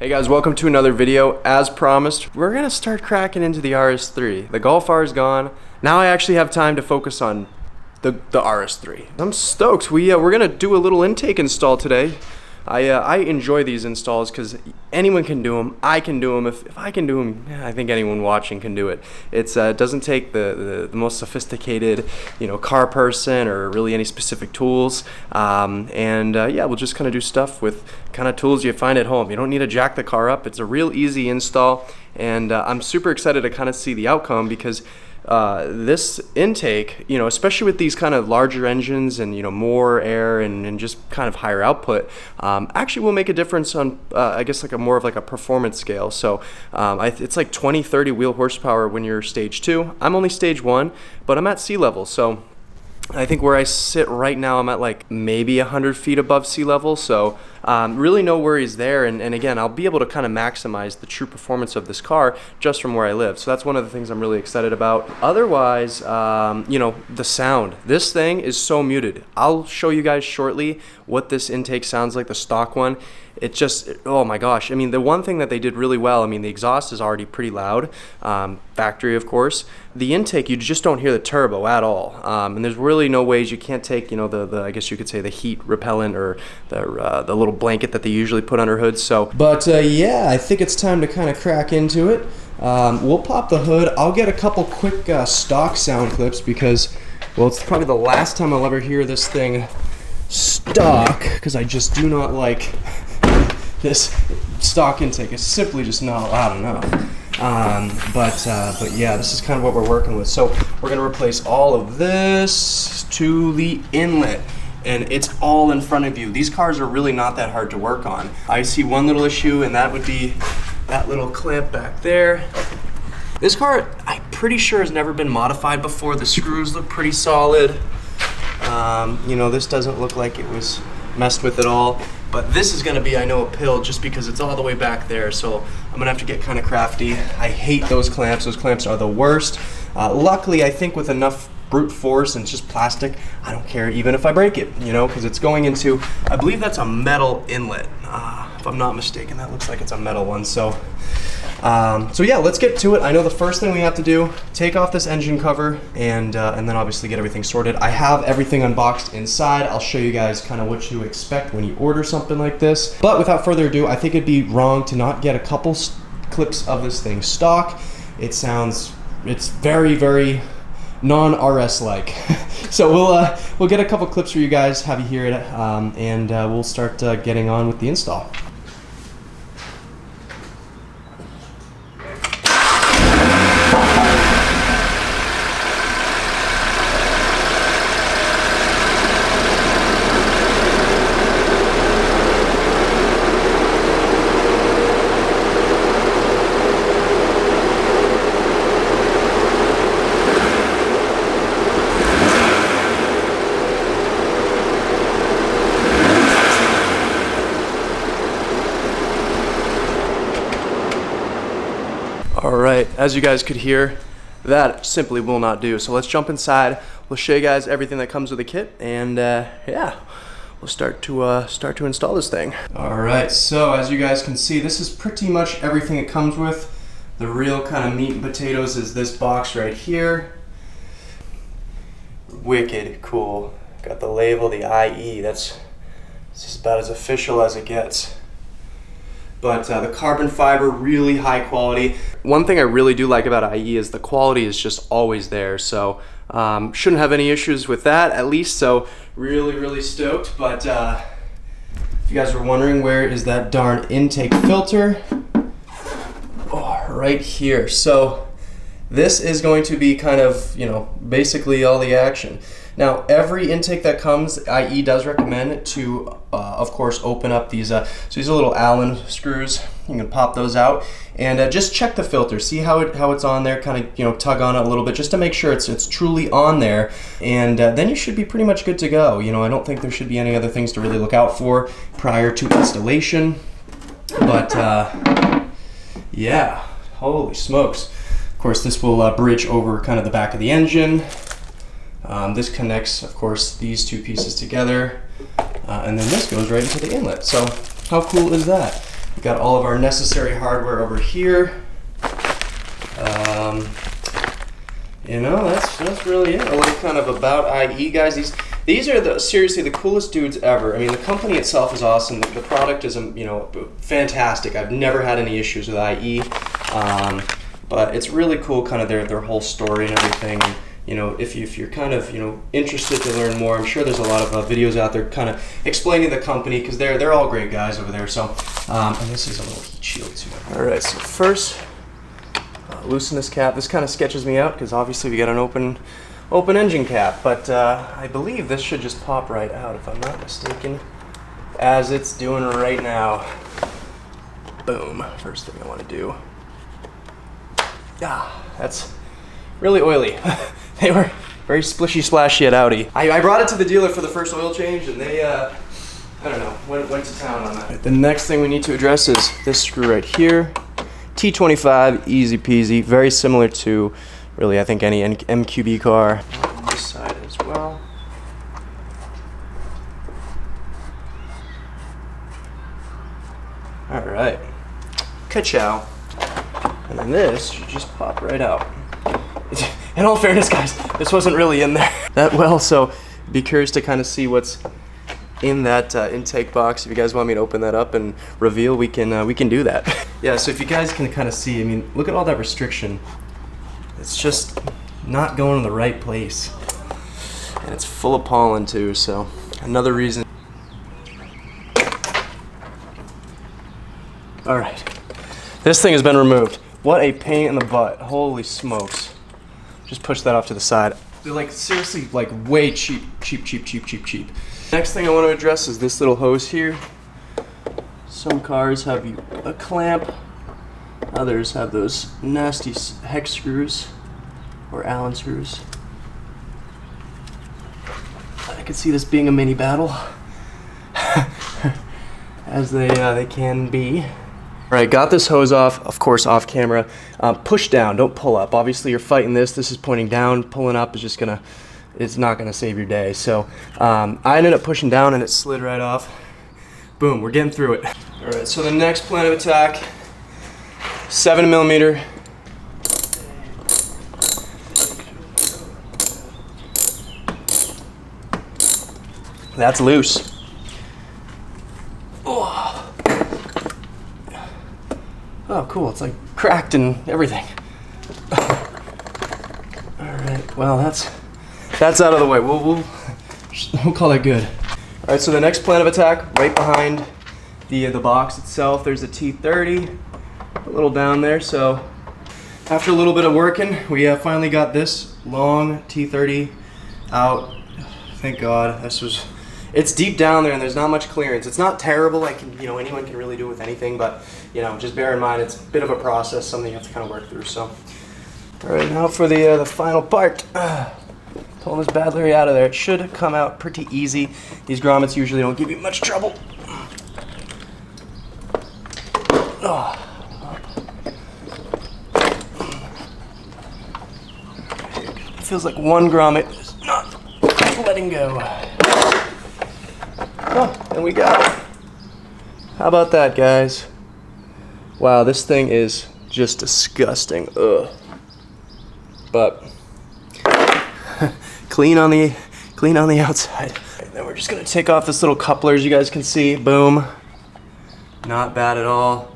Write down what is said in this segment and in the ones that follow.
Hey guys, welcome to another video. As promised, we're gonna start cracking into the RS3. The Golf R is gone. Now I actually have time to focus on the RS3. I'm stoked. We're gonna do a little intake install today. I enjoy these installs because anyone can do them. I can do them. If I can do them, I think anyone watching can do it. It doesn't take the most sophisticated, car person or really any specific tools. Yeah, we'll just kind of do stuff with kind of tools you find at home. You don't need to jack the car up. It's a real easy install, and I'm super excited to kind of see the outcome because this intake, especially with these kind of larger engines and more air and just kind of higher output, actually will make a difference on I guess like more of a performance scale. So it's like 20-30 wheel horsepower when you're stage 2. I'm only stage 1, but I'm at sea level, so I think where I sit right now, I'm at like maybe 100 feet above sea level, so really no worries there. And again, I'll be able to kind of maximize the true performance of this car just from where I live. So that's one of the things I'm really excited about. Otherwise, the sound. This thing is so muted. I'll show you guys shortly what this intake sounds like, the stock one. It just, oh my gosh. I mean, the one thing that they did really well, the exhaust is already pretty loud, factory of course. The intake, you just don't hear the turbo at all. And there's really no ways you can't take, I guess you could say the heat repellent or the little blanket that they usually put under hoods. So, but yeah, I think it's time to kind of crack into it. We'll pop the hood. I'll get a couple quick stock sound clips because, well, it's probably the last time I'll ever hear this thing stock because I just do not like this stock intake. Is simply just not loud enough. But yeah, this is kind of what we're working with. So we're gonna replace all of this to the inlet, and it's all in front of you. These cars are really not that hard to work on. I see one little issue, and that would be that little clamp back there. This car, I'm pretty sure, has never been modified before. The screws look pretty solid. This doesn't look like it was messed with at all. But this is gonna be, I know, a pill just because it's all the way back there. So I'm gonna have to get kind of crafty. I hate those clamps. Those clamps are the worst. Luckily, I think with enough brute force and it's just plastic, I don't care even if I break it, because it's going into, I believe that's a metal inlet. If I'm not mistaken, that looks like it's a metal one. So yeah, let's get to it. I know the first thing we have to do, take off this engine cover and then obviously get everything sorted. I have everything unboxed inside. I'll show you guys kind of what to expect when you order something like this. But without further ado, I think it'd be wrong to not get a couple clips of this thing stock. It's very, very non-RS like. So we'll get a couple clips for you guys, have you hear it, and we'll start getting on with the install. Alright, as you guys could hear, that simply will not do. So let's jump inside. We'll show you guys everything that comes with the kit, and yeah, we'll start to install this thing. Alright, so as you guys can see, this is pretty much everything it comes with. The real kind of meat and potatoes is this box right here. Wicked cool. Got the label, the IE. That's just about as official as it gets. But the carbon fiber, really high quality. One thing I really do like about IE is the quality is just always there. So shouldn't have any issues with that, at least. So really, really stoked. But if you guys were wondering, where is that darn intake filter? Oh, right here. So this is going to be kind of, basically all the action. Now, every intake that comes, IE does recommend to, of course, open up these, so these are little Allen screws. You can pop those out and just check the filter, see how it's on there, kind of, tug on it a little bit just to make sure it's truly on there, and then you should be pretty much good to go. I don't think there should be any other things to really look out for prior to installation, but yeah, holy smokes. Of course, this will bridge over kind of the back of the engine. This connects, of course, these two pieces together, and then this goes right into the inlet. So how cool is that? We got all of our necessary hardware over here. You know, that's really it. A little kind of about IE, guys. These are seriously the coolest dudes ever. I mean, the company itself is awesome. The product is, you know, fantastic. I've never had any issues with IE, but it's really cool, kind of their whole story and everything. And, you know, if you're kind of, you know, interested to learn more, I'm sure there's a lot of videos out there kind of explaining the company, because they're all great guys over there. So, and this is a little heat shield too. All right, so first, loosen this cap. This kind of sketches me out because obviously we got an open engine cap, but I believe this should just pop right out if I'm not mistaken, as it's doing right now. Boom. First thing I want to do. That's really oily. They were very splishy splashy at Audi. I brought it to the dealer for the first oil change, and they I don't know, went to town on that. The next thing we need to address is this screw right here. T25, easy peasy, very similar to, really, I think any MQB car. On this side as well. All right, ka-chow. And then this should just pop right out. In all fairness, guys, this wasn't really in there that well, so be curious to kind of see what's in that intake box. If you guys want me to open that up and reveal, we can do that. Yeah, so if you guys can kind of see, I mean, look at all that restriction. It's just not going in the right place. And it's full of pollen too, so another reason. All right, this thing has been removed. What a pain in the butt, holy smokes. Just push that off to the side. They're like, seriously, like way cheap. Next thing I want to address is this little hose here. Some cars have a clamp, others have those nasty hex screws or Allen screws. I could see this being a mini battle, as they can be. All right, got this hose off, of course, off camera. Push down, don't pull up. Obviously, you're fighting this. This is pointing down. Pulling up is just it's not gonna save your day. So I ended up pushing down and it slid right off. Boom, we're getting through it. All right, so the next plan of attack, 7mm. That's loose. Oh, cool, it's like cracked and everything. All right, well, that's out of the way. We'll call that good. All right, so the next plan of attack, right behind the box itself, there's a T30, a little down there. So after a little bit of working, we finally got this long T30 out. Thank God. It's deep down there and there's not much clearance. It's not terrible. Anyone can really do it with anything, but just bear in mind it's a bit of a process, something you have to kind of work through. So, all right, now for the final part. Pulling this bad Larry out of there. It should come out pretty easy. These grommets usually don't give you much trouble. It feels like one grommet is not letting go. Oh, and we got it. How about that, guys? Wow, this thing is just disgusting. Ugh. But clean on the outside. And then we're just gonna take off this little coupler, as you guys can see. Boom. Not bad at all.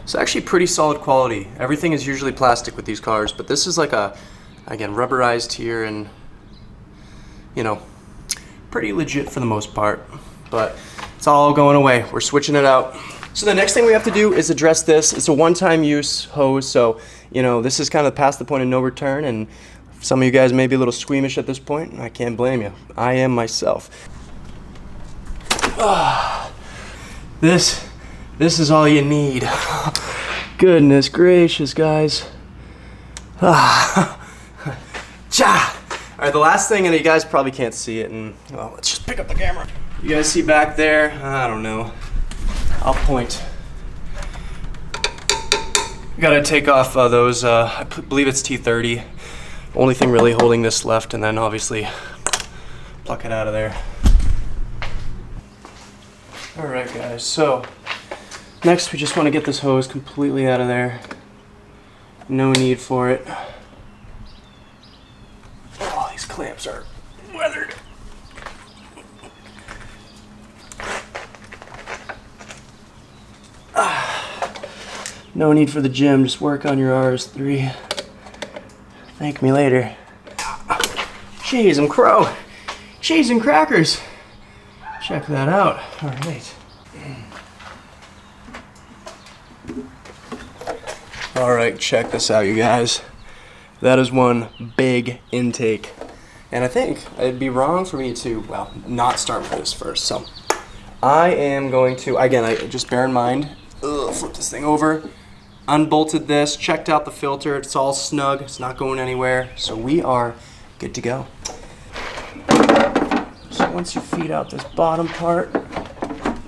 It's actually pretty solid quality. Everything is usually plastic with these cars, but this is like again, rubberized here and, pretty legit for the most part. But it's all going away. We're switching it out. So the next thing we have to do is address this. It's a one-time use hose, so this is kind of past the point of no return, and some of you guys may be a little squeamish at this point, and I can't blame you. I am myself. This is all you need. Goodness gracious, guys. All right, the last thing, and you guys probably can't see it, and well, let's just pick up the camera. You guys see back there? I don't know. I'll point. Gotta take off those, I believe it's T30. Only thing really holding this left, and then obviously pluck it out of there. All right, guys, so Next, we just want to get this hose completely out of there. No need for it. Oh, these clamps are weathered. No need for the gym, just work on your RS3. Thank me later. Cheese and crow. Cheese and crackers. Check that out. All right. All right, check this out, you guys. That is one big intake. And I think it'd be wrong for me to, well, not start with this first. So I am going to, again, I just bear in mind, flip this thing over, unbolted this, checked out the filter. It's all snug. It's not going anywhere. So we are good to go. So once you feed out this bottom part,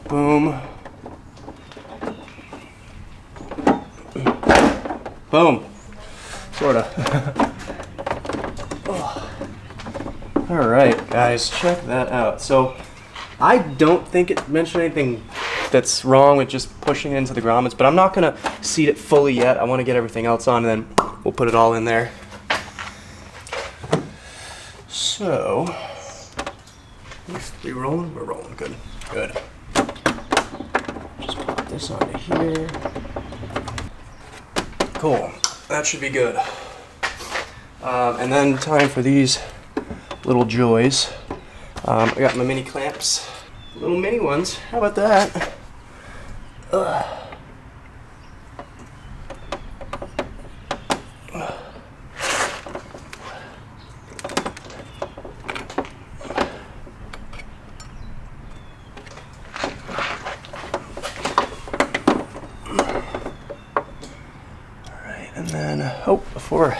boom. Boom. Sorta. All right, guys, check that out. So I don't think it mentioned anything that's wrong with just pushing it into the grommets, but I'm not gonna seat it fully yet. I want to get everything else on, and then we'll put it all in there. So, we rolling? We're rolling. Good. Good. Just put this onto here. Cool. That should be good. And then time for these little joys. I got my mini clamps. Little mini ones. How about that? And then, before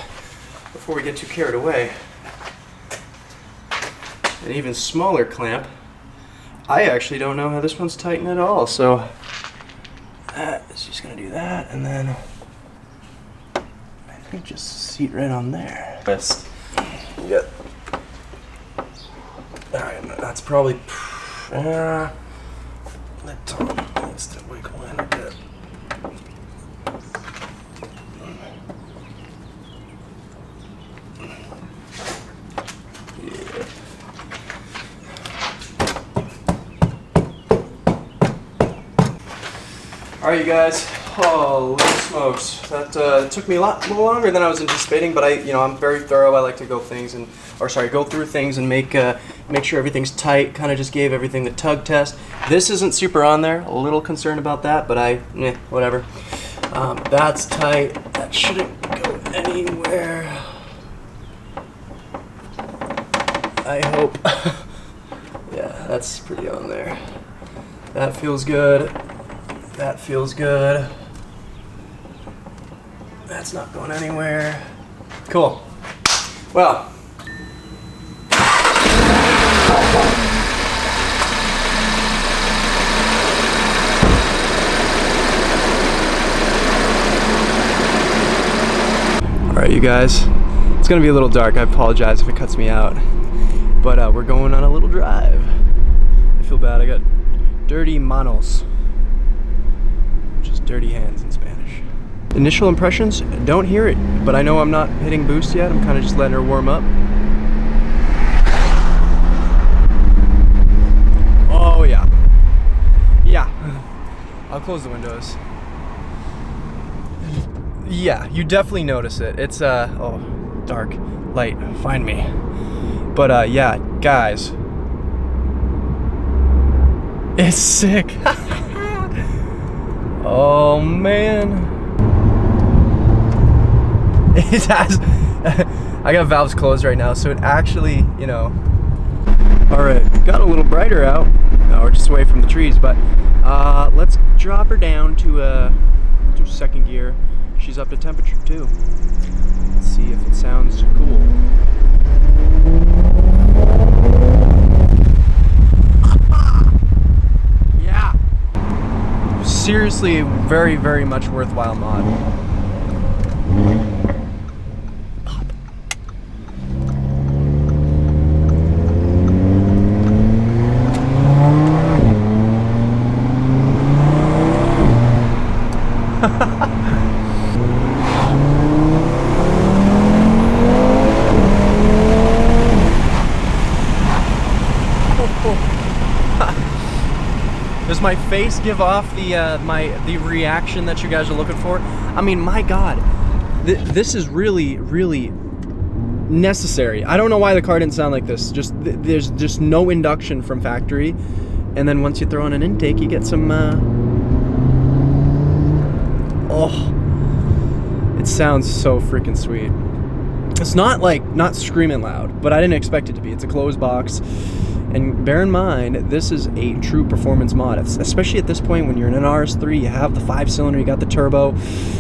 we get too carried away, an even smaller clamp. I actually don't know how this one's tightened at all, so that is just gonna do that, and then I think just seat right on there. Best. Yeah. All right, that's probably. Let Tom needs to wiggle in a bit. All right, you guys. Holy smokes! That took me a little longer than I was anticipating, but I'm very thorough. I like to go through things and make sure everything's tight. Kind of just gave everything the tug test. This isn't super on there. A little concerned about that, but whatever. That's tight. That shouldn't go anywhere. I hope. Yeah, that's pretty on there. That feels good. That feels good. That's not going anywhere. Cool. Well. All right, you guys. It's gonna be a little dark. I apologize if it cuts me out. But we're going on a little drive. I feel bad. I got dirty manos. Dirty hands in Spanish. Initial impressions, don't hear it, but I know I'm not hitting boost yet. I'm kind of just letting her warm up. Oh yeah. Yeah. I'll close the windows. Yeah, you definitely notice it. It's dark, light, find me. But yeah, guys. It's sick. Oh man, it has. I got valves closed right now, so it actually, All right, got a little brighter out. No, we're just away from the trees, but let's drop her down to second gear. She's up to temperature too. Let's see if it sounds cool. Seriously, very, very much worthwhile mod. Pop. Does my face give off the reaction that you guys are looking for? I mean, my God, this is really, really necessary. I don't know why the car didn't sound like this. There's just no induction from factory, and then once you throw in an intake, you get some. Oh, it sounds so freaking sweet. It's not screaming loud, but I didn't expect it to be. It's a closed box. And bear in mind, this is a true performance mod, especially at this point when you're in an RS3, you have the 5-cylinder, you got the turbo,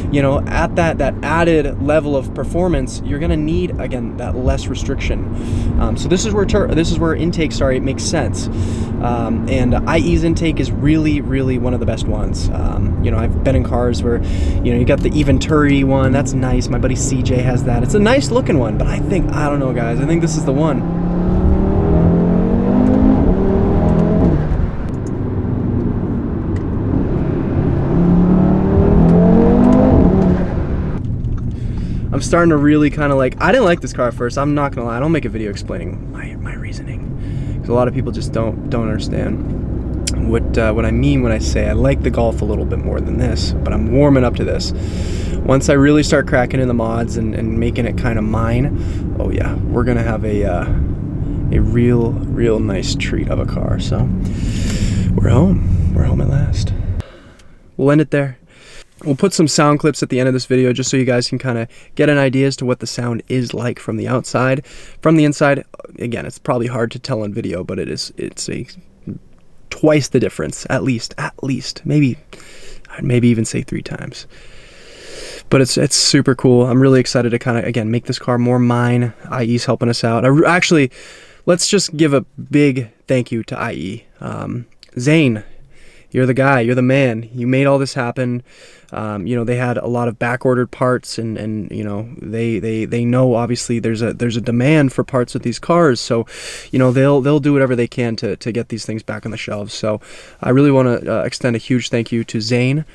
you know, at that added level of performance, you're gonna need, again, that less restriction. So this is where intake, it makes sense. And IE's intake is really, really one of the best ones. You know, I've been in cars where, you know, you got the Venturi one, that's nice. My buddy CJ has that. It's a nice looking one, but I don't know, guys, I think this is the one. I'm starting to really kind of like, I didn't like this car at first, I'm not gonna lie. I don't make a video explaining my reasoning, because a lot of people just don't understand what I mean when I say I like the Golf a little bit more than this, but I'm warming up to this. Once I really start cracking in the mods and making it kind of mine, oh yeah, we're gonna have a real nice treat of a car. So we're home at last. We'll end it there. We'll put some sound clips at the end of this video just so you guys can kind of get an idea as to what the sound is like from the outside. From the inside, again, it's probably hard to tell on video, but it's a twice the difference, at least, maybe even say 3 times. But it's super cool. I'm really excited to kind of, again, make this car more mine. IE's helping us out. Actually, let's just give a big thank you to IE. Zain, you're the guy, you're the man. You made all this happen. You know, they had a lot of back-ordered parts, and you know, they know obviously there's a demand for parts with these cars, so you know, they'll do whatever they can to get these things back on the shelves. So I really want to extend a huge thank you to Zain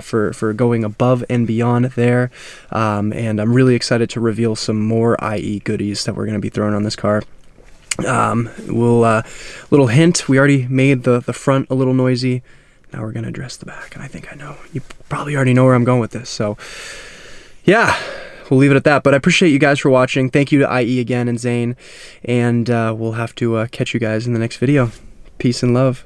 for going above and beyond there, and I'm really excited to reveal some more IE goodies that we're going to be throwing on this car. Little hint, we already made the front a little noisy. Now we're going to address the back, and I think I know. You probably already know where I'm going with this, so yeah, we'll leave it at that. But I appreciate you guys for watching. Thank you to IE again and Zain, and we'll have to catch you guys in the next video. Peace and love.